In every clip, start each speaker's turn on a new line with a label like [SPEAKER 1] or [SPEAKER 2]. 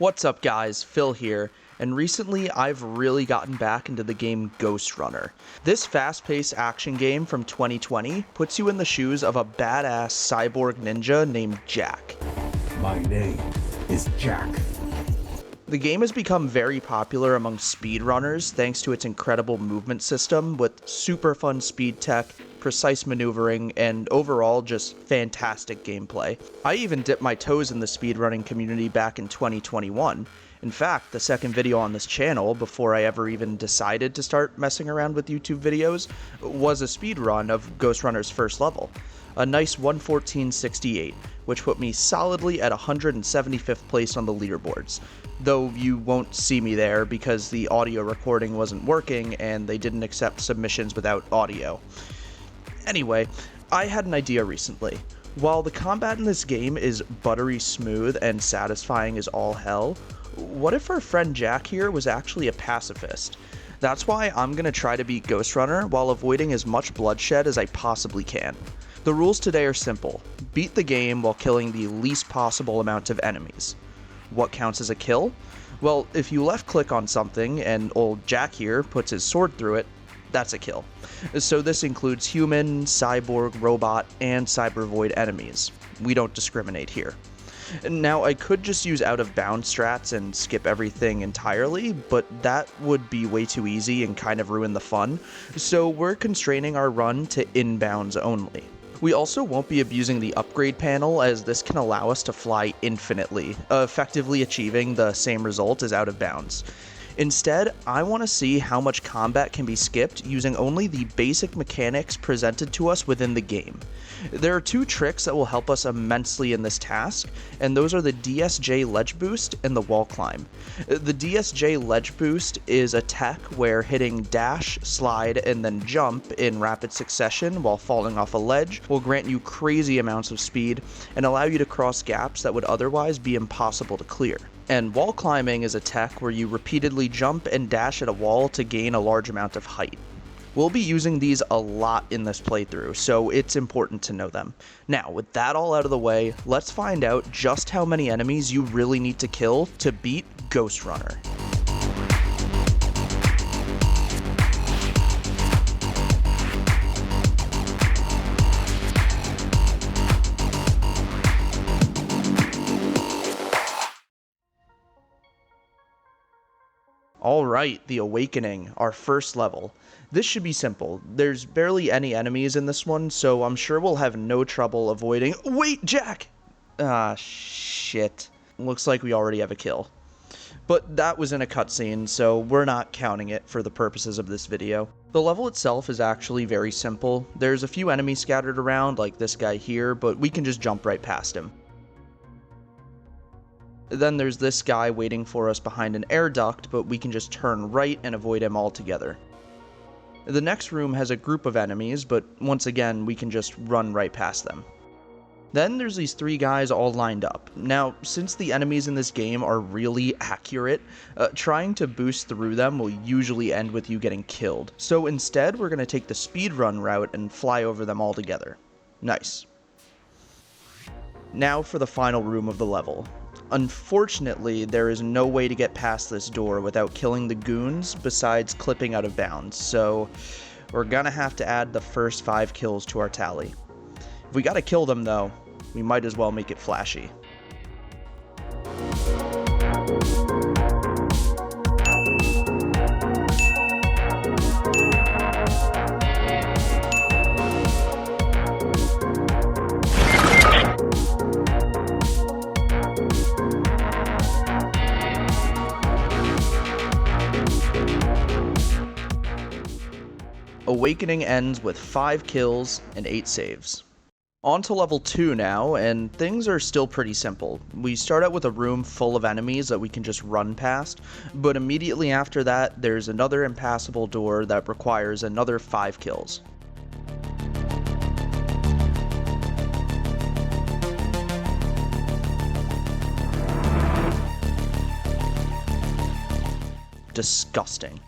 [SPEAKER 1] What's up guys, Phil here, and recently I've really gotten back into the game Ghostrunner. This fast-paced action game from 2020 puts you in the shoes of a badass cyborg ninja named Jack.
[SPEAKER 2] My name is Jack.
[SPEAKER 1] The game has become very popular among speedrunners thanks to its incredible movement system with super fun speed tech, precise maneuvering, and overall just fantastic gameplay. I even dipped my toes in the speedrunning community back in 2021. In fact, the second video on this channel, before I ever even decided to start messing around with YouTube videos, was a speedrun of Ghostrunner's first level. A nice 1:14.68, which put me solidly at 175th place on the leaderboards. Though you won't see me there because the audio recording wasn't working and they didn't accept submissions without audio. Anyway, I had an idea recently. While the combat in this game is buttery smooth and satisfying as all hell, what if our friend Jack here was actually a pacifist? That's why I'm gonna try to beat Ghostrunner while avoiding as much bloodshed as I possibly can. The rules today are simple. Beat the game while killing the least possible amount of enemies. What counts as a kill? Well, if you left click on something and old Jack here puts his sword through it, that's a kill. So this includes human, cyborg, robot, and cybervoid enemies. We don't discriminate here. Now, I could just use out of bounds strats and skip everything entirely, but that would be way too easy and kind of ruin the fun, so we're constraining our run to inbounds only. We also won't be abusing the upgrade panel, as this can allow us to fly infinitely, effectively achieving the same result as out of bounds. Instead, I want to see how much combat can be skipped using only the basic mechanics presented to us within the game. There are two tricks that will help us immensely in this task, and those are the DSJ ledge boost and the wall climb. The DSJ ledge boost is a tech where hitting dash, slide, and then jump in rapid succession while falling off a ledge will grant you crazy amounts of speed and allow you to cross gaps that would otherwise be impossible to clear. And wall climbing is a tech where you repeatedly jump and dash at a wall to gain a large amount of height. We'll be using these a lot in this playthrough, so it's important to know them. Now, with that all out of the way, let's find out just how many enemies you really need to kill to beat Ghostrunner. Alright, the Awakening, our first level. This should be simple. There's barely any enemies in this one, so I'm sure we'll have no trouble avoiding— Wait, Jack! Ah, shit. Looks like we already have a kill. But that was in a cutscene, so we're not counting it for the purposes of this video. The level itself is actually very simple. There's a few enemies scattered around, like this guy here, but we can just jump right past him. Then there's this guy waiting for us behind an air duct, but we can just turn right and avoid him altogether. The next room has a group of enemies, but once again, we can just run right past them. Then there's these three guys all lined up. Now, since the enemies in this game are really accurate, trying to boost through them will usually end with you getting killed. So instead, we're going to take the speedrun route and fly over them all together. Nice. Now for the final room of the level. Unfortunately, there is no way to get past this door without killing the goons besides clipping out of bounds, so we're gonna have to add the first 5 kills to our tally. If we gotta kill them though, we might as well make it flashy. Awakening ends with 5 kills and 8 saves. On to level 2 now, and things are still pretty simple. We start out with a room full of enemies that we can just run past, but immediately after that, there's another impassable door that requires another 5 kills. Disgusting.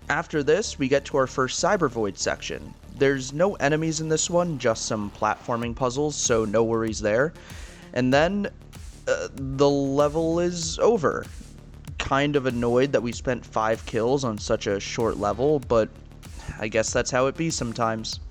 [SPEAKER 1] After this, we get to our first cybervoid section. There's no enemies in this one, just some platforming puzzles, so no worries there. And then, the level is over. kind of annoyed that we spent 5 kills on such a short level, but I guess that's how it be sometimes.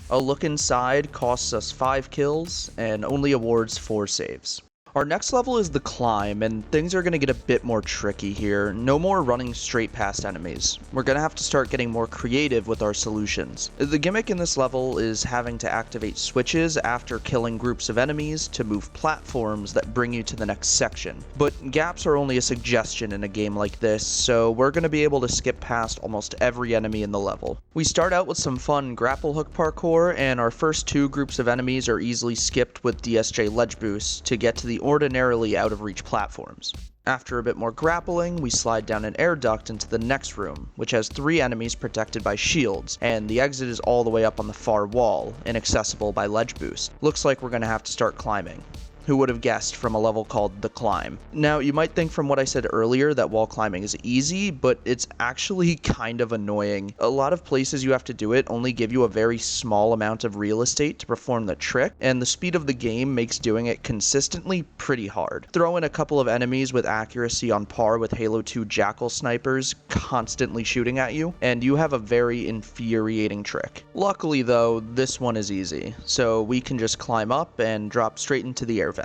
[SPEAKER 1] A look inside costs us 5 kills and only awards 4 saves. Our next level is the climb, and things are going to get a bit more tricky here. No more running straight past enemies. We're going to have to start getting more creative with our solutions. The gimmick in this level is having to activate switches after killing groups of enemies to move platforms that bring you to the next section. But gaps are only a suggestion in a game like this, so we're going to be able to skip past almost every enemy in the level. We start out with some fun grapple hook parkour, and our first 2 groups of enemies are easily skipped with DSJ ledge boosts to get to the ordinarily out of reach platforms. After a bit more grappling, we slide down an air duct into the next room, which has 3 enemies protected by shields, and the exit is all the way up on the far wall, inaccessible by ledge boost. Looks like we're going to have to start climbing. Who would have guessed from a level called The Climb? Now, you might think from what I said earlier that wall climbing is easy, but it's actually kind of annoying. A lot of places you have to do it only give you a very small amount of real estate to perform the trick, and the speed of the game makes doing it consistently pretty hard. Throw in a couple of enemies with accuracy on par with Halo 2 Jackal snipers constantly shooting at you, and you have a very infuriating trick. Luckily though, this one is easy, so we can just climb up and drop straight into the air vent.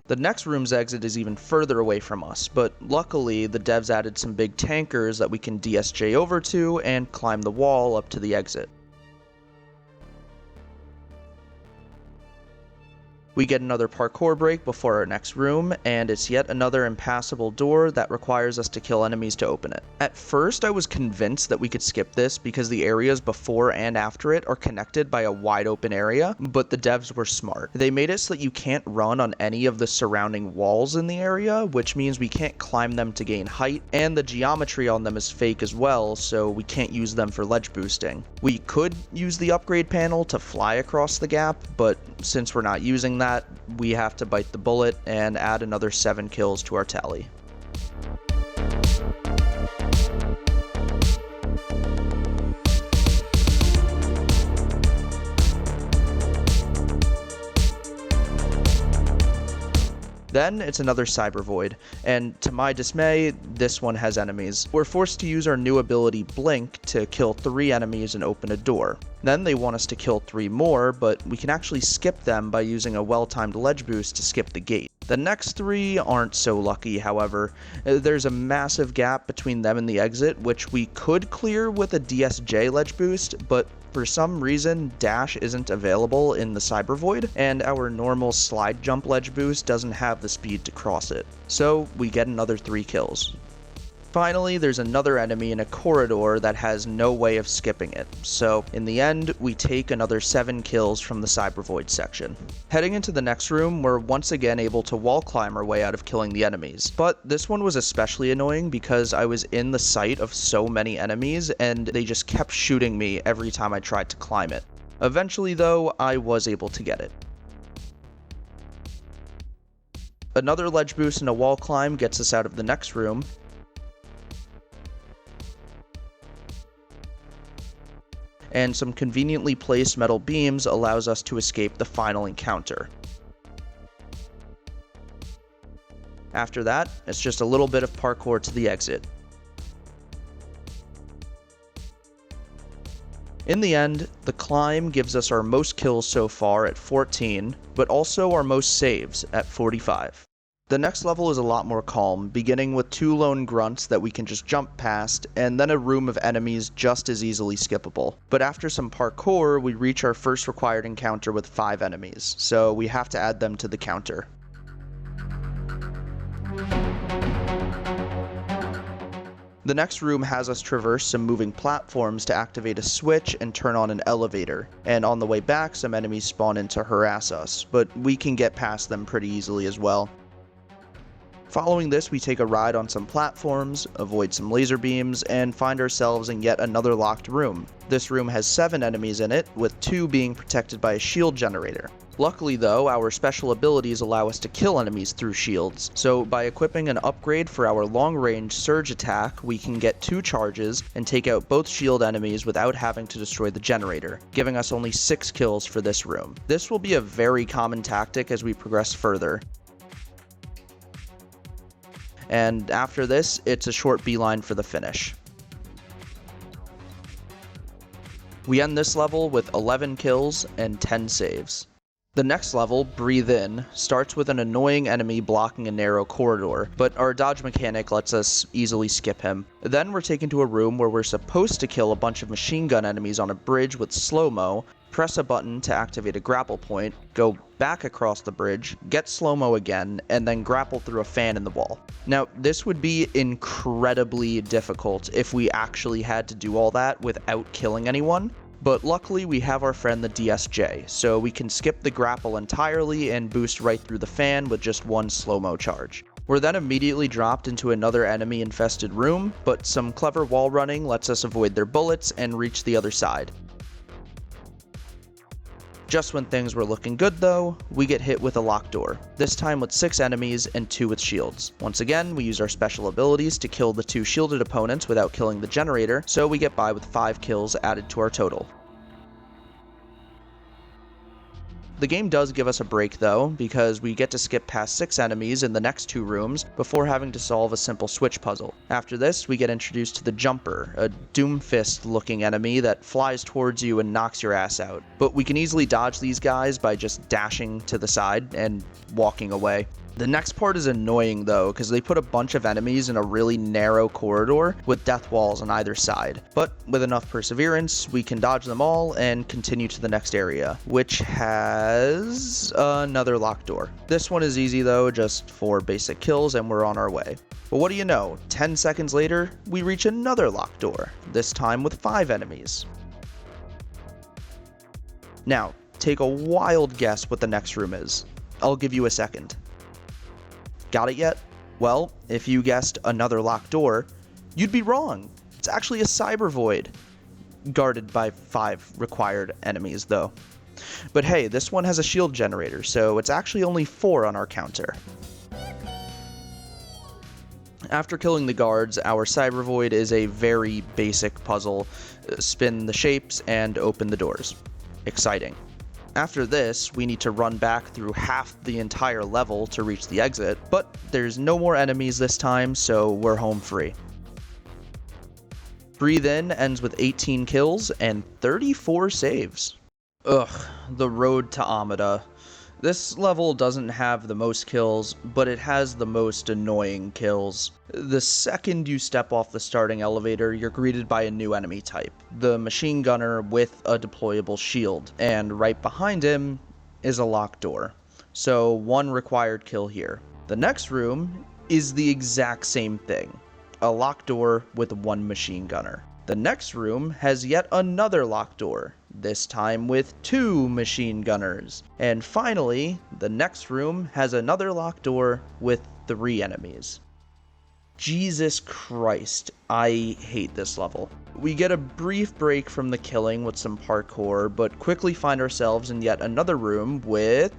[SPEAKER 1] The next room's exit is even further away from us, but luckily the devs added some big tankers that we can DSJ over to and climb the wall up to the exit. We get another parkour break before our next room, and it's yet another impassable door that requires us to kill enemies to open it. At first, I was convinced that we could skip this because the areas before and after it are connected by a wide open area, but the devs were smart. They made it so that you can't run on any of the surrounding walls in the area, which means we can't climb them to gain height, and the geometry on them is fake as well, so we can't use them for ledge boosting. We could use the upgrade panel to fly across the gap, but since we're not using that, we have to bite the bullet and add another 7 kills to our tally. Then it's another Cyber Void, and to my dismay, this one has enemies. We're forced to use our new ability Blink to kill 3 enemies and open a door. Then they want us to kill 3 more, but we can actually skip them by using a well-timed ledge boost to skip the gate. The next 3 aren't so lucky, however. There's a massive gap between them and the exit, which we could clear with a DSJ ledge boost, but for some reason, dash isn't available in the Cyber Void, and our normal slide jump ledge boost doesn't have the speed to cross it. So we get another 3 kills. Finally, there's another enemy in a corridor that has no way of skipping it, so in the end, we take another 7 kills from the Cyber Void section. Heading into the next room, we're once again able to wall climb our way out of killing the enemies, but this one was especially annoying because I was in the sight of so many enemies and they just kept shooting me every time I tried to climb it. Eventually though, I was able to get it. Another ledge boost and a wall climb gets us out of the next room, and some conveniently placed metal beams allows us to escape the final encounter. After that, it's just a little bit of parkour to the exit. In the end, the climb gives us our most kills so far at 14, but also our most saves at 45. The next level is a lot more calm, beginning with 2 lone grunts that we can just jump past, and then a room of enemies just as easily skippable. But after some parkour, we reach our first required encounter with 5 enemies, so we have to add them to the counter. The next room has us traverse some moving platforms to activate a switch and turn on an elevator, and on the way back some enemies spawn in to harass us, but we can get past them pretty easily as well. Following this, we take a ride on some platforms, avoid some laser beams, and find ourselves in yet another locked room. This room has 7 enemies in it, with 2 being protected by a shield generator. Luckily though, our special abilities allow us to kill enemies through shields, so by equipping an upgrade for our long-range surge attack, we can get 2 charges and take out both shield enemies without having to destroy the generator, giving us only 6 kills for this room. This will be a very common tactic as we progress further. And after this, it's a short beeline for the finish. We end this level with 11 kills and 10 saves. The next level, Breathe In, starts with an annoying enemy blocking a narrow corridor, but our dodge mechanic lets us easily skip him. Then we're taken to a room where we're supposed to kill a bunch of machine gun enemies on a bridge with slow-mo, press a button to activate a grapple point, go back across the bridge, get slow-mo again, and then grapple through a fan in the wall. Now, this would be incredibly difficult if we actually had to do all that without killing anyone, but luckily we have our friend the DSJ, so we can skip the grapple entirely and boost right through the fan with just one slow-mo charge. We're then immediately dropped into another enemy-infested room, but some clever wall running lets us avoid their bullets and reach the other side. Just when things were looking good though, we get hit with a locked door, this time with 6 enemies and 2 with shields. Once again, we use our special abilities to kill the 2 shielded opponents without killing the generator, so we get by with 5 kills added to our total. The game does give us a break though, because we get to skip past 6 enemies in the next 2 rooms before having to solve a simple switch puzzle. After this, we get introduced to the Jumper, a Doomfist looking enemy that flies towards you and knocks your ass out. But we can easily dodge these guys by just dashing to the side and walking away. The next part is annoying though, because they put a bunch of enemies in a really narrow corridor with death walls on either side. But with enough perseverance, we can dodge them all and continue to the next area, which has another locked door. This one is easy though, just 4 basic kills and we're on our way. But what do you know, 10 seconds later, we reach another locked door, this time with 5 enemies. Now, take a wild guess what the next room is. I'll give you a second. Got it yet? Well, if you guessed another locked door, you'd be wrong. It's actually a cyber void, guarded by 5 required enemies though. But hey, this one has a shield generator, so it's actually only 4 on our counter. After killing the guards, our cyber void is a very basic puzzle. Spin the shapes and open the doors. Exciting. After this, we need to run back through half the entire level to reach the exit, but there's no more enemies this time, so we're home free. Breathe In ends with 18 kills and 34 saves. Ugh, the road to Amida. This level doesn't have the most kills, but it has the most annoying kills. The second you step off the starting elevator, you're greeted by a new enemy type, the machine gunner with a deployable shield, and right behind him is a locked door. So 1 required kill here. The next room is the exact same thing, a locked door with 1 machine gunner. The next room has yet another locked door, this time with 2 machine gunners. And finally, the next room has another locked door with 3 enemies. Jesus Christ, I hate this level. We get a brief break from the killing with some parkour, but quickly find ourselves in yet another room with...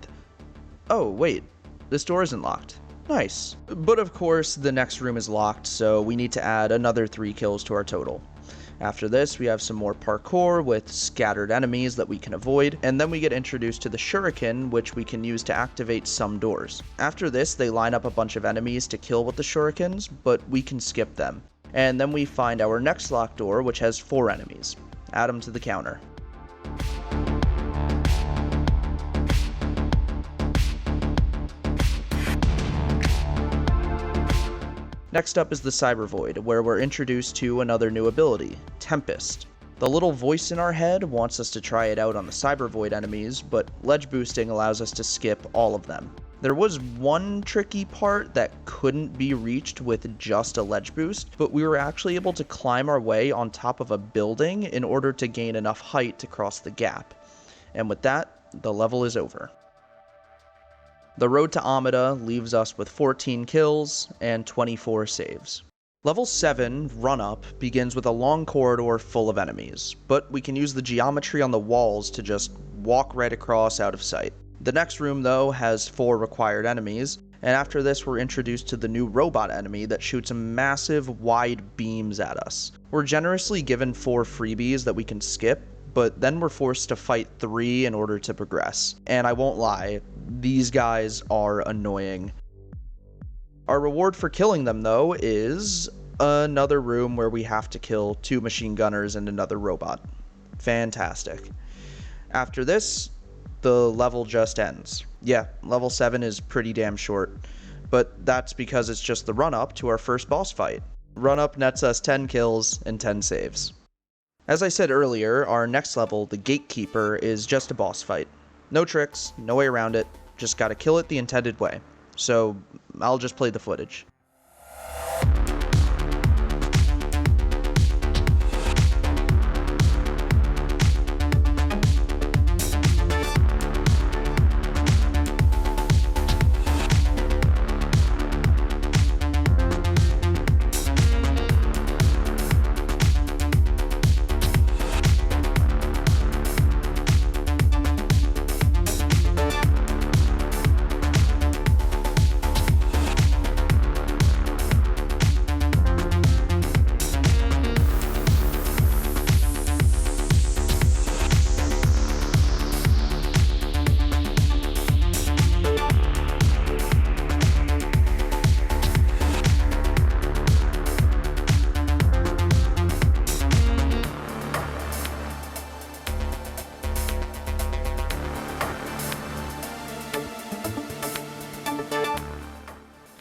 [SPEAKER 1] Oh, wait, this door isn't locked. Nice. But of course, the next room is locked, so we need to add another 3 kills to our total. After this, we have some more parkour with scattered enemies that we can avoid, and then we get introduced to the shuriken, which we can use to activate some doors. After this, they line up a bunch of enemies to kill with the shurikens, but we can skip them. And then we find our next locked door, which has 4 enemies. Add them to the counter. Next up is the Cyber Void, where we're introduced to another new ability, Tempest. The little voice in our head wants us to try it out on the Cyber Void enemies, but ledge boosting allows us to skip all of them. There was one tricky part that couldn't be reached with just a ledge boost, but we were actually able to climb our way on top of a building in order to gain enough height to cross the gap. And with that, the level is over. The road to Amida leaves us with 14 kills and 24 saves. Level 7, Run Up, begins with a long corridor full of enemies, but we can use the geometry on the walls to just walk right across out of sight. The next room, though, has 4 required enemies, and after this we're introduced to the new robot enemy that shoots massive wide beams at us. We're generously given 4 freebies that we can skip, but then we're forced to fight 3 in order to progress. And I won't lie, these guys are annoying. Our reward for killing them, though, is another room where we have to kill 2 machine gunners and another robot. Fantastic. After this, the level just ends. Yeah, level 7 is pretty damn short, but that's because it's just the run-up to our first boss fight. Run-up nets us 10 kills and 10 saves. As I said earlier, our next level, the Gatekeeper, is just a boss fight. No tricks, no way around it, just gotta kill it the intended way. So, I'll just play the footage.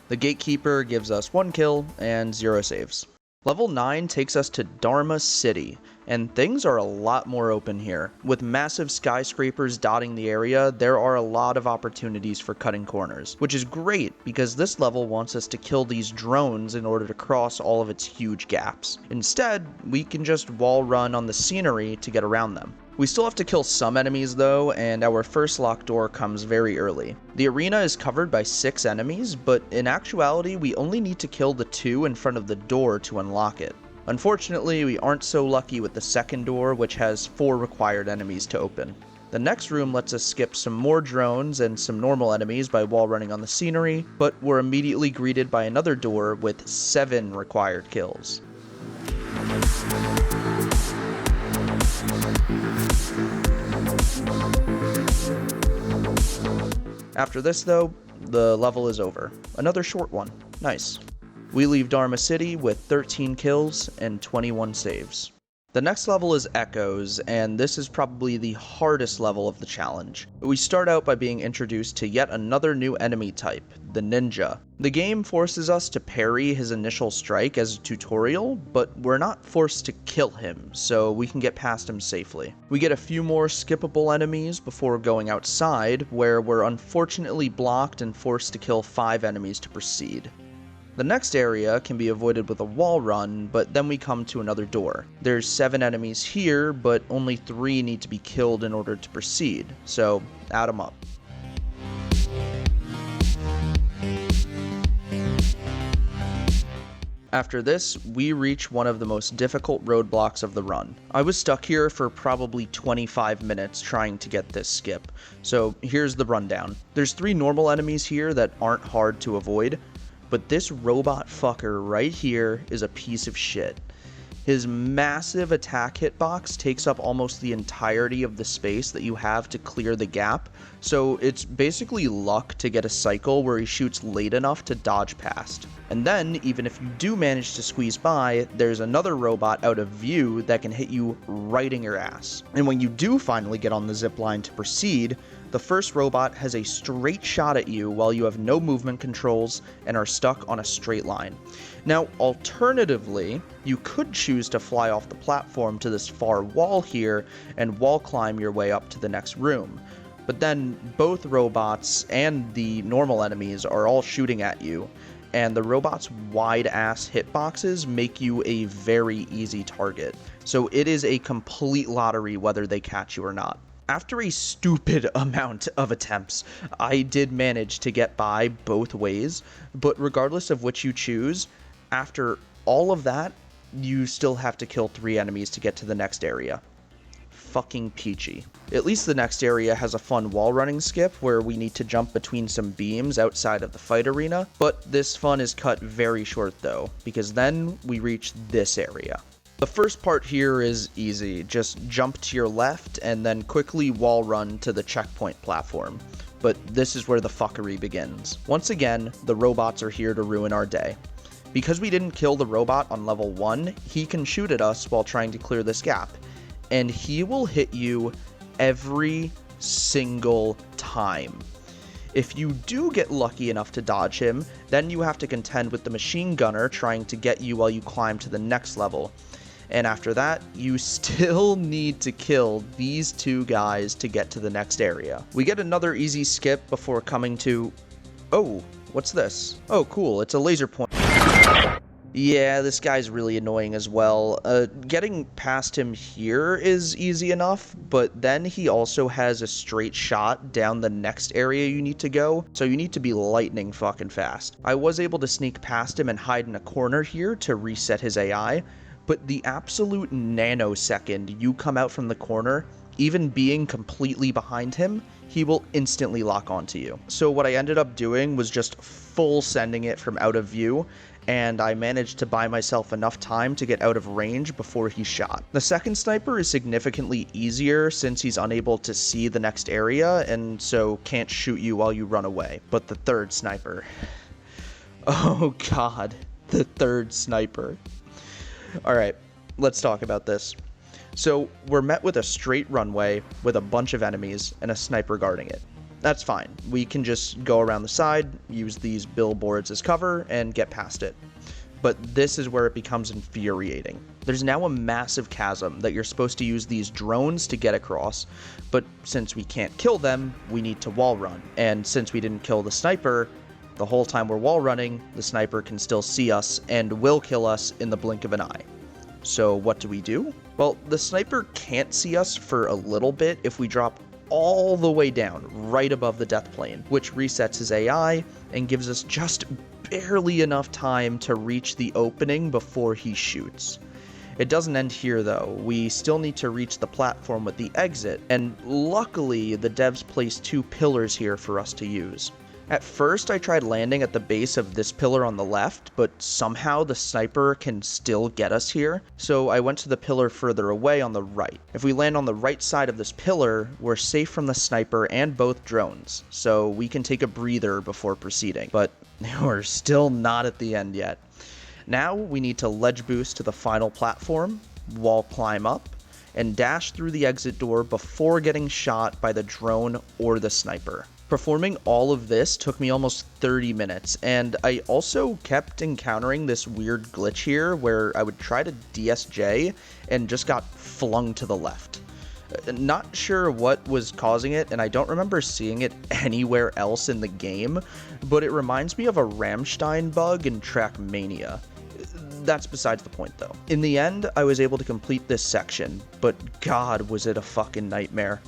[SPEAKER 1] The Gatekeeper gives us 1 kill and 0 saves. Level 9 takes us to Dharma City, and things are a lot more open here. With massive skyscrapers dotting the area, there are a lot of opportunities for cutting corners, which is great because this level wants us to kill these drones in order to cross all of its huge gaps. Instead, we can just wall run on the scenery to get around them. We still have to kill some enemies though, and our first locked door comes very early. The arena is covered by 6 enemies, but in actuality we only need to kill the 2 in front of the door to unlock it. Unfortunately, we aren't so lucky with the second door, which has 4 required enemies to open. The next room lets us skip some more drones and some normal enemies by wall running on the scenery, but we're immediately greeted by another door with 7 required kills. After this though, the level is over. Another short one. Nice. We leave Dharma City with 13 kills and 21 saves. The next level is Echoes, and this is probably the hardest level of the challenge. We start out by being introduced to yet another new enemy type, the Ninja. The game forces us to parry his initial strike as a tutorial, but we're not forced to kill him, so we can get past him safely. We get a few more skippable enemies before going outside, where we're unfortunately blocked and forced to kill 5 enemies to proceed. The next area can be avoided with a wall run, but then we come to another door. There's 7 enemies here, but only 3 need to be killed in order to proceed, so add them up. After this, we reach one of the most difficult roadblocks of the run. I was stuck here for probably 25 minutes trying to get this skip, so here's the rundown. There's 3 normal enemies here that aren't hard to avoid, but this robot fucker right here is a piece of shit. His massive attack hitbox takes up almost the entirety of the space that you have to clear the gap, so it's basically luck to get a cycle where he shoots late enough to dodge past. And then, even if you do manage to squeeze by, there's another robot out of view that can hit you right in your ass. And when you do finally get on the zipline to proceed, the first robot has a straight shot at you while you have no movement controls and are stuck on a straight line. Now, alternatively, you could choose to fly off the platform to this far wall here and wall climb your way up to the next room. But then both robots and the normal enemies are all shooting at you, and the robot's wide-ass hitboxes make you a very easy target. So it is a complete lottery whether they catch you or not. After a stupid amount of attempts, I did manage to get by both ways, but regardless of which you choose, after all of that, you still have to kill 3 enemies to get to the next area. fucking peachy. At least the next area has a fun wall running skip where we need to jump between some beams outside of the fight arena, but this fun is cut very short though, because then we reach this area. The first part here is easy, just jump to your left and then quickly wall run to the checkpoint platform. But this is where the fuckery begins. Once again, the robots are here to ruin our day. Because we didn't kill the robot on level 1, he can shoot at us while trying to clear this gap. And he will hit you every single time. If you do get lucky enough to dodge him, then you have to contend with the machine gunner trying to get you while you climb to the next level. And after that, you still need to kill these two guys to get to the next area. We get another easy skip before coming to... Oh, what's this? Oh, cool, it's a laser point. Yeah, this guy's really annoying as well. Getting past him here is easy enough, but then he also has a straight shot down the next area you need to go, so you need to be lightning fucking fast. I was able to sneak past him and hide in a corner here to reset his AI, but the absolute nanosecond you come out from the corner, even being completely behind him, he will instantly lock onto you. So what I ended up doing was just full sending it from out of view, and I managed to buy myself enough time to get out of range before he shot. The second sniper is significantly easier since he's unable to see the next area and so can't shoot you while you run away. But the third sniper... Oh god, the third sniper. Alright, let's talk about this. So, we're met with a straight runway with a bunch of enemies and a sniper guarding it. That's fine. We can just go around the side, use these billboards as cover, and get past it. But this is where it becomes infuriating. There's now a massive chasm that you're supposed to use these drones to get across, but since we can't kill them, we need to wall run. And since we didn't kill the sniper, the whole time we're wall running, the sniper can still see us and will kill us in the blink of an eye. So what do? Well, the sniper can't see us for a little bit if we drop all the way down, right above the death plane, which resets his AI and gives us just barely enough time to reach the opening before he shoots. It doesn't end here though, we still need to reach the platform with the exit, and luckily the devs placed 2 pillars here for us to use. At first, I tried landing at the base of this pillar on the left, but somehow the sniper can still get us here, so I went to the pillar further away on the right. If we land on the right side of this pillar, we're safe from the sniper and both drones, so we can take a breather before proceeding. But we're still not at the end yet. Now we need to ledge boost to the final platform, wall climb up, and dash through the exit door before getting shot by the drone or the sniper. Performing all of this took me almost 30 minutes, and I also kept encountering this weird glitch here where I would try to DSJ and just got flung to the left. Not sure what was causing it, and I don't remember seeing it anywhere else in the game, but it reminds me of a Rammstein bug in Trackmania. That's besides the point though. In the end, I was able to complete this section, but god was it a fucking nightmare.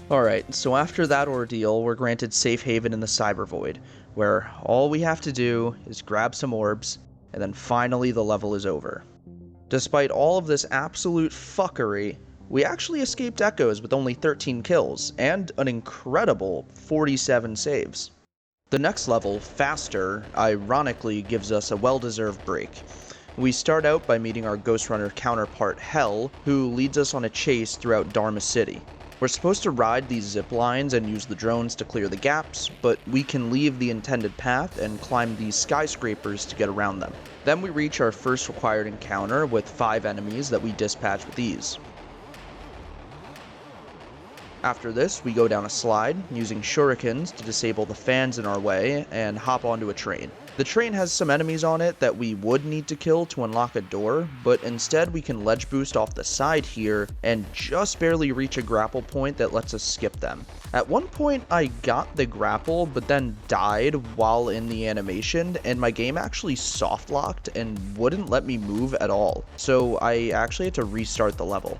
[SPEAKER 1] Alright, so after that ordeal, we're granted safe haven in the Cyber Void, where all we have to do is grab some orbs, and then finally the level is over. Despite all of this absolute fuckery, we actually escaped Echoes with only 13 kills, and an incredible 47 saves. The next level, Faster, ironically gives us a well-deserved break. We start out by meeting our Ghostrunner counterpart, Hell, who leads us on a chase throughout Dharma City. We're supposed to ride these zip lines and use the drones to clear the gaps, but we can leave the intended path and climb these skyscrapers to get around them. Then we reach our first required encounter with 5 enemies that we dispatch with ease. After this, we go down a slide, using shurikens to disable the fans in our way, and hop onto a train. The train has some enemies on it that we would need to kill to unlock a door, but instead we can ledge boost off the side here and just barely reach a grapple point that lets us skip them. At one point I got the grapple but then died while in the animation, and my game actually soft locked and wouldn't let me move at all, so I actually had to restart the level.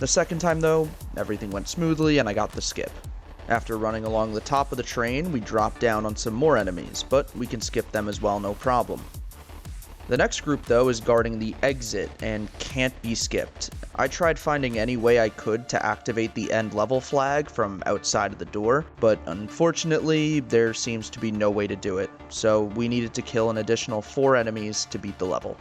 [SPEAKER 1] The second time though, everything went smoothly and I got the skip. After running along the top of the train, we dropped down on some more enemies, but we can skip them as well, no problem. The next group though is guarding the exit and can't be skipped. I tried finding any way I could to activate the end level flag from outside of the door, but unfortunately there seems to be no way to do it, so we needed to kill an additional 4 enemies to beat the level.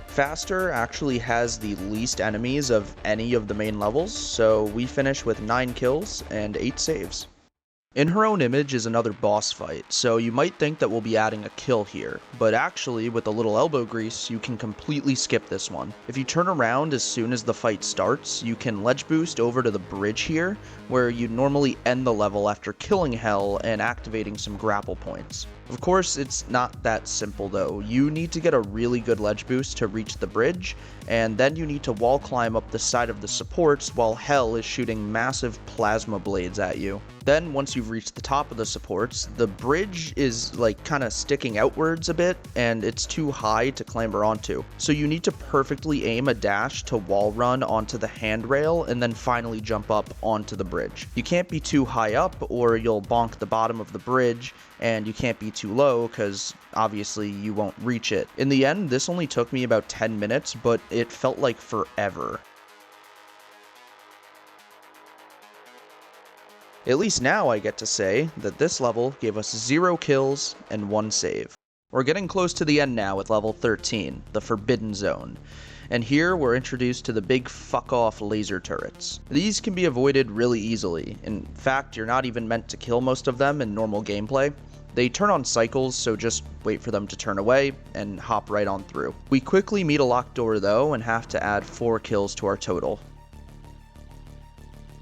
[SPEAKER 1] Faster actually has the least enemies of any of the main levels, so we finish with 9 kills and 8 saves. In Her Own Image is another boss fight, so you might think that we'll be adding a kill here, but actually with a little elbow grease you can completely skip this one. If you turn around as soon as the fight starts, you can ledge boost over to the bridge here, where you'd normally end the level after killing Hell and activating some grapple points. Of course, it's not that simple though. You need to get a really good ledge boost to reach the bridge, and then you need to wall climb up the side of the supports while Hell is shooting massive plasma blades at you. Then, once you've reached the top of the supports, the bridge is like kind of sticking outwards a bit, and it's too high to clamber onto. So you need to perfectly aim a dash to wall run onto the handrail, and then finally jump up onto the bridge. You can't be too high up, or you'll bonk the bottom of the bridge, and you can't be too low, because obviously you won't reach it. In the end, this only took me about 10 minutes, but it felt like forever. At least now I get to say that this level gave us 0 kills and 1 save. We're getting close to the end now with level 13, the Forbidden Zone. And here we're introduced to the big fuck-off laser turrets. These can be avoided really easily. In fact, you're not even meant to kill most of them in normal gameplay. They turn on cycles, so just wait for them to turn away and hop right on through. We quickly meet a locked door though and have to add 4 kills to our total.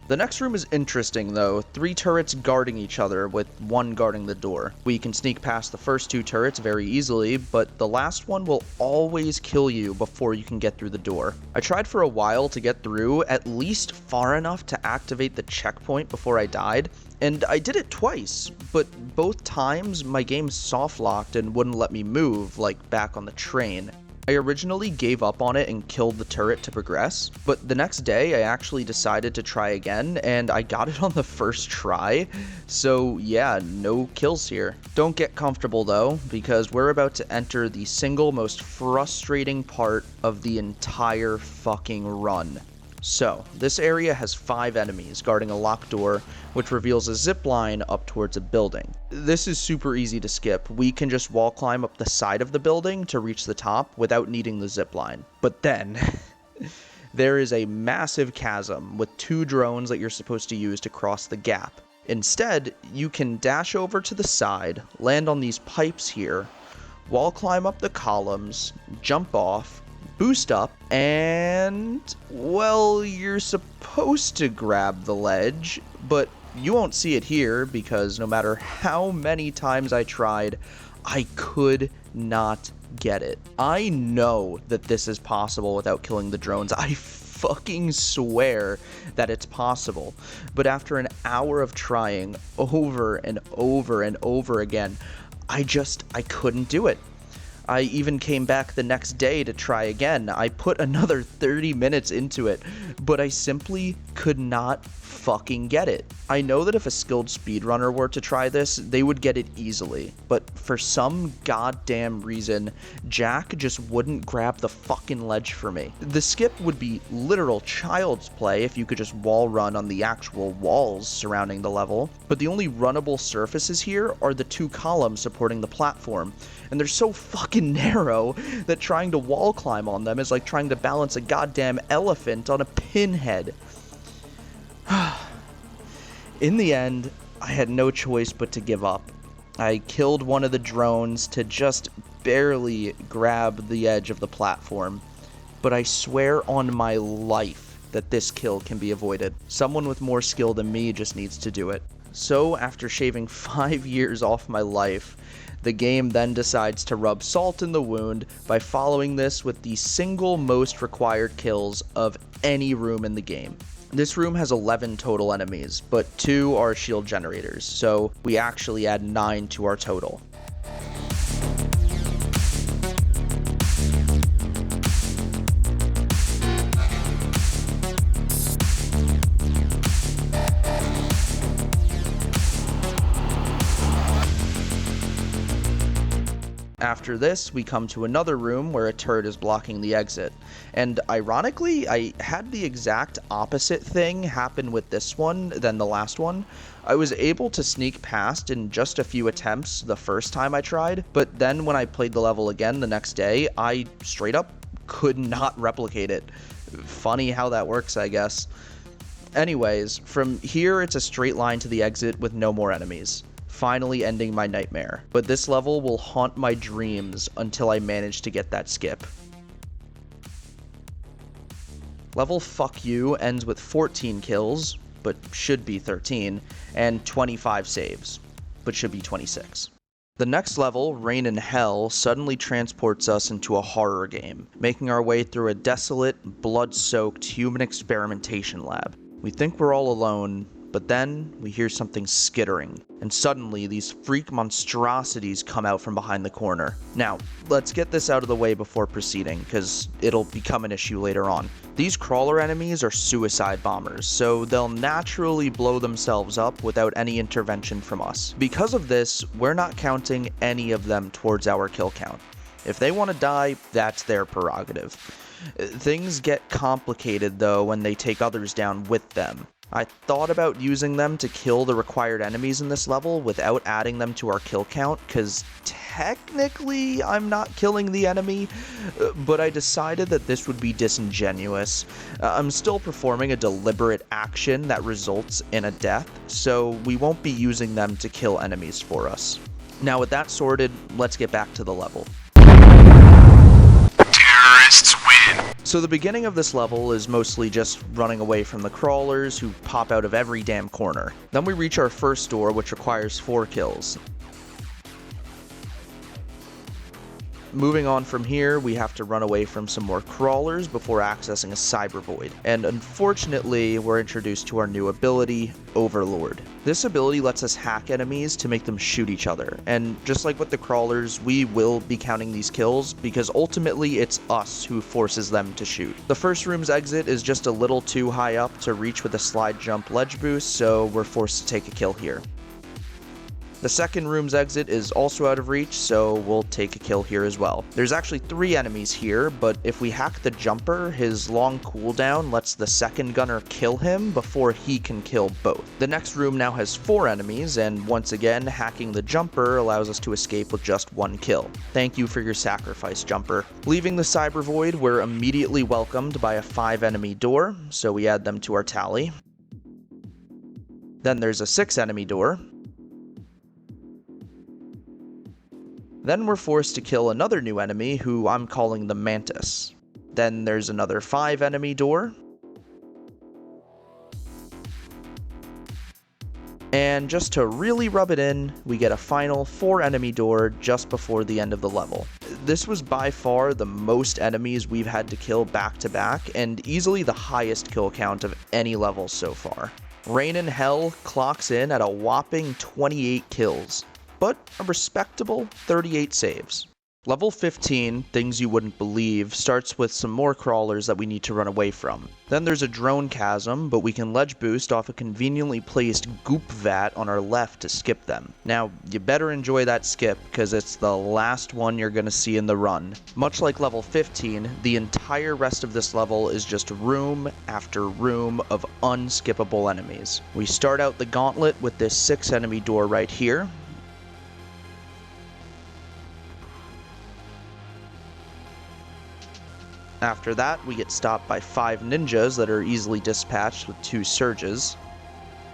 [SPEAKER 1] The next room is interesting though, 3 turrets guarding each other with 1 guarding the door. We can sneak past the first 2 turrets very easily, but the last one will always kill you before you can get through the door. I tried for a while to get through, at least far enough to activate the checkpoint before I died, and I did it twice, but both times my game soft locked and wouldn't let me move, like back on the train. I originally gave up on it and killed the turret to progress, but the next day I actually decided to try again, and I got it on the first try, so yeah, no kills here. Don't get comfortable though, because we're about to enter the single most frustrating part of the entire fucking run. So, this area has 5 enemies guarding a locked door, which reveals a zip line up towards a building. This is super easy to skip. We can just wall climb up the side of the building to reach the top without needing the zip line. But then, there is a massive chasm with 2 drones that you're supposed to use to cross the gap. Instead, you can dash over to the side, land on these pipes here, wall climb up the columns, jump off, boost up, and, well, you're supposed to grab the ledge, but you won't see it here because no matter how many times I tried, I could not get it. I know that this is possible without killing the drones. I fucking swear that it's possible. But after an hour of trying over and over and over again, I couldn't do it. I even came back the next day to try again. I put another 30 minutes into it, but I simply could not fucking get it. I know that if a skilled speedrunner were to try this, they would get it easily, but for some goddamn reason, Jack just wouldn't grab the fucking ledge for me. The skip would be literal child's play if you could just wall run on the actual walls surrounding the level, but the only runnable surfaces here are the 2 columns supporting the platform, and they're so fucking narrow that trying to wall climb on them is like trying to balance a goddamn elephant on a pinhead. In the end, I had no choice but to give up. I killed one of the drones to just barely grab the edge of the platform, but I swear on my life that this kill can be avoided. Someone with more skill than me just needs to do it. So after shaving 5 years off my life, the game then decides to rub salt in the wound by following this with the single most required kills of any room in the game. This room has 11 total enemies, but 2 are shield generators, so we actually add 9 to our total. After this, we come to another room where a turret is blocking the exit. And ironically, I had the exact opposite thing happen with this one than the last one. I was able to sneak past in just a few attempts the first time I tried, but then when I played the level again the next day, I straight up could not replicate it. Funny how that works, I guess. Anyways, from here it's a straight line to the exit with no more enemies, finally ending my nightmare. But this level will haunt my dreams until I manage to get that skip. Level Fuck You ends with 14 kills, but should be 13, and 25 saves, but should be 26. The next level, Rain in Hell, suddenly transports us into a horror game, making our way through a desolate, blood-soaked human experimentation lab. We think we're all alone, but then we hear something skittering, and suddenly these freak monstrosities come out from behind the corner. Now, let's get this out of the way before proceeding, because it'll become an issue later on. These crawler enemies are suicide bombers, so they'll naturally blow themselves up without any intervention from us. Because of this, we're not counting any of them towards our kill count. If they want to die, that's their prerogative. Things get complicated though when they take others down with them. I thought about using them to kill the required enemies in this level without adding them to our kill count, because technically I'm not killing the enemy, but I decided that this would be disingenuous. I'm still performing a deliberate action that results in a death, so we won't be using them to kill enemies for us. Now with that sorted, let's get back to the level.
[SPEAKER 3] Terrorists win.
[SPEAKER 1] So the beginning of this level is mostly just running away from the crawlers who pop out of every damn corner. Then we reach our first door, which requires 4 kills. Moving on from here, we have to run away from some more crawlers before accessing a cyber void. And unfortunately, we're introduced to our new ability, Overlord. This ability lets us hack enemies to make them shoot each other. And just like with the crawlers, we will be counting these kills because ultimately it's us who forces them to shoot. The first room's exit is just a little too high up to reach with a slide jump ledge boost, so we're forced to take a kill here. The second room's exit is also out of reach, so we'll take a kill here as well. There's actually 3 enemies here, but if we hack the jumper, his long cooldown lets the second gunner kill him before he can kill both. The next room now has 4 enemies, and once again, hacking the jumper allows us to escape with just 1 kill. Thank you for your sacrifice, jumper. Leaving the cyber void, we're immediately welcomed by a 5 enemy door, so we add them to our tally. Then there's a 6 enemy door. Then we're forced to kill another new enemy, who I'm calling the Mantis. Then there's another 5 enemy door. And just to really rub it in, we get a final 4 enemy door just before the end of the level. This was by far the most enemies we've had to kill back to back, and easily the highest kill count of any level so far. Rain in Hell clocks in at a whopping 28 kills. But a respectable 38 saves. Level 15, Things You Wouldn't Believe, starts with some more crawlers that we need to run away from. Then there's a drone chasm, but we can ledge boost off a conveniently placed goop vat on our left to skip them. Now, you better enjoy that skip, because it's the last one you're going to see in the run. Much like level 15, the entire rest of this level is just room after room of unskippable enemies. We start out the gauntlet with this 6 enemy door right here. After that, we get stopped by 5 ninjas that are easily dispatched with 2 surges.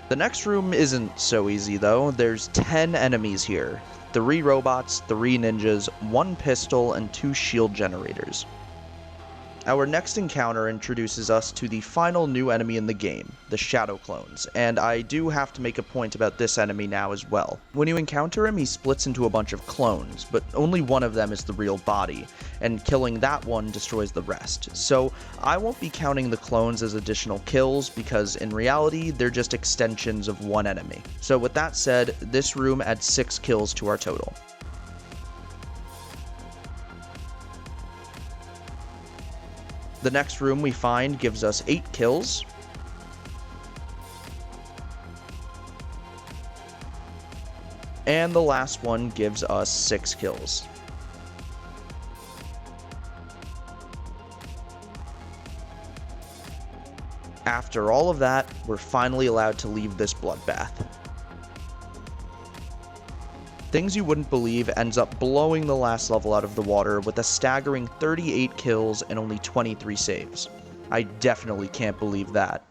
[SPEAKER 1] The next room isn't so easy though. There's 10 enemies here. 3 robots, 3 ninjas, 1 pistol, and 2 shield generators. Our next encounter introduces us to the final new enemy in the game, the Shadow Clones, and I do have to make a point about this enemy now as well. When you encounter him, he splits into a bunch of clones, but only one of them is the real body, and killing that one destroys the rest. So I won't be counting the clones as additional kills, because in reality, they're just extensions of one enemy. So with that said, this room adds 6 kills to our total. The next room we find gives us 8 kills. And the last one gives us 6 kills. After all of that, we're finally allowed to leave this bloodbath. Things You Wouldn't Believe ends up blowing the last level out of the water with a staggering 38 kills and only 23 saves. I definitely can't believe that.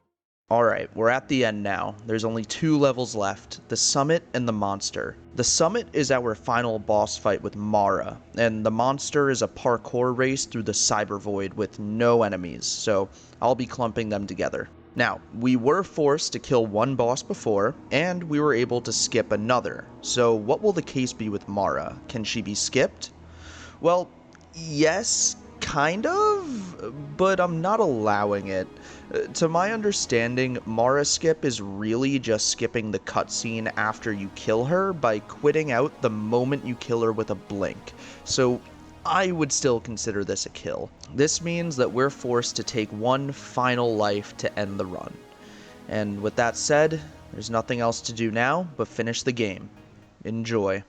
[SPEAKER 1] Alright, we're at the end now. There's only 2 levels left, the Summit and the Monster. The Summit is our final boss fight with Mara, and the Monster is a parkour race through the Cyber Void with no enemies, so I'll be clumping them together. Now, we were forced to kill one boss before, and we were able to skip another, so what will the case be with Mara? Can she be skipped? Well, yes, kind of, but I'm not allowing it. To my understanding, Mara skip is really just skipping the cutscene after you kill her by quitting out the moment you kill her with a blink, so I would still consider this a kill. This means that we're forced to take one final life to end the run. And with that said, there's nothing else to do now but finish the game. Enjoy.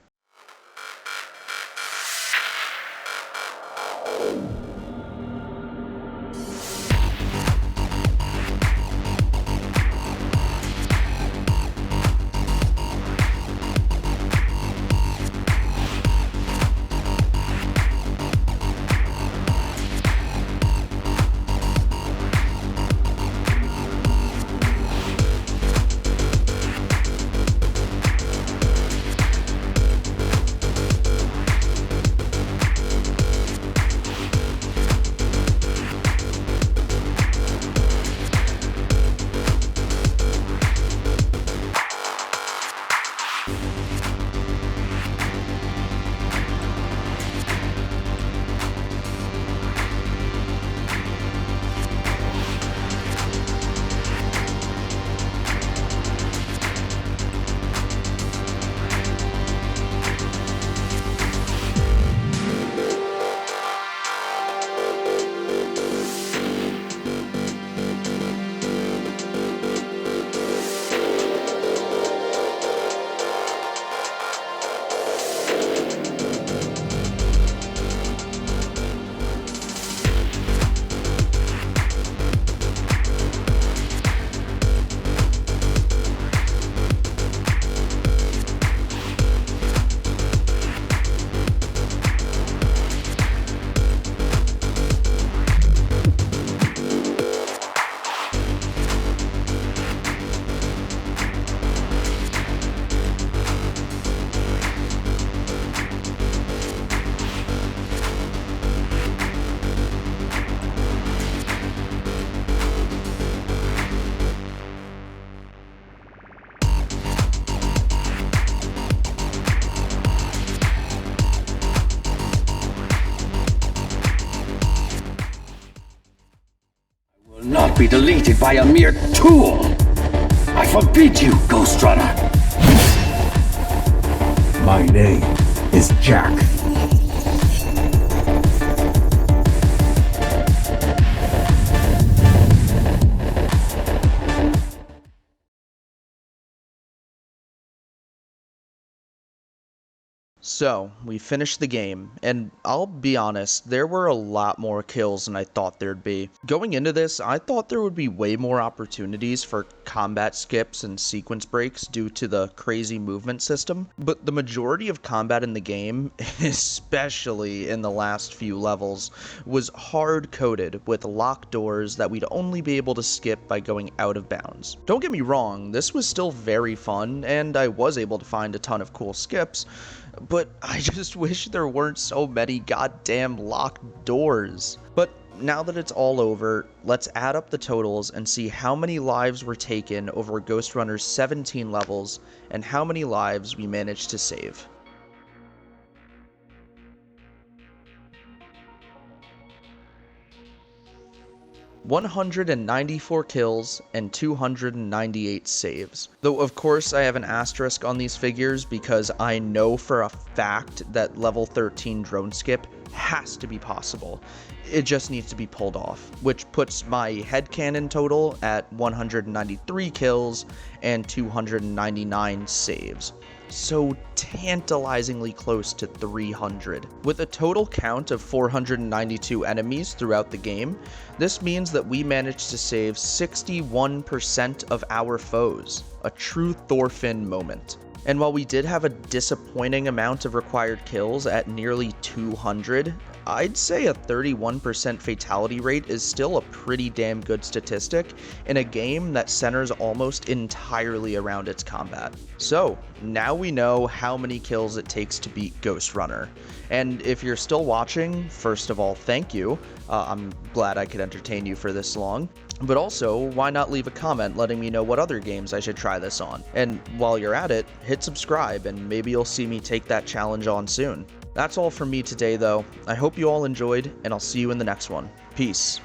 [SPEAKER 2] Not be deleted by a mere tool. I forbid you, Ghostrunner. My name is Jack.
[SPEAKER 1] So, we finished the game, and I'll be honest, there were a lot more kills than I thought there'd be. Going into this, I thought there would be way more opportunities for combat skips and sequence breaks due to the crazy movement system, but the majority of combat in the game, especially in the last few levels, was hard-coded with locked doors that we'd only be able to skip by going out of bounds. Don't get me wrong, this was still very fun, and I was able to find a ton of cool skips, but I just wish there weren't so many goddamn locked doors. But now that it's all over, let's add up the totals and see how many lives were taken over Ghostrunner's 17 levels and how many lives we managed to save. "194 kills and 298 saves. Though of course I have an asterisk on these figures because I know for a fact that level 13 drone skip has to be possible. It just needs to be pulled off, which puts my headcanon total at 193 kills and 299 saves. so tantalizingly close to 300. With a total count of 492 enemies throughout the game, this means that we managed to save 61% of our foes, a true Thorfinn moment. And while we did have a disappointing amount of required kills at nearly 200, I'd say a 31% fatality rate is still a pretty damn good statistic in a game that centers almost entirely around its combat. So, now we know how many kills it takes to beat Ghostrunner. And if you're still watching, first of all, thank you. I'm glad I could entertain you for this long. But also, why not leave a comment letting me know what other games I should try this on? And while you're at it, hit subscribe and maybe you'll see me take that challenge on soon. That's all from me today though. I hope you all enjoyed, and I'll see you in the next one. Peace.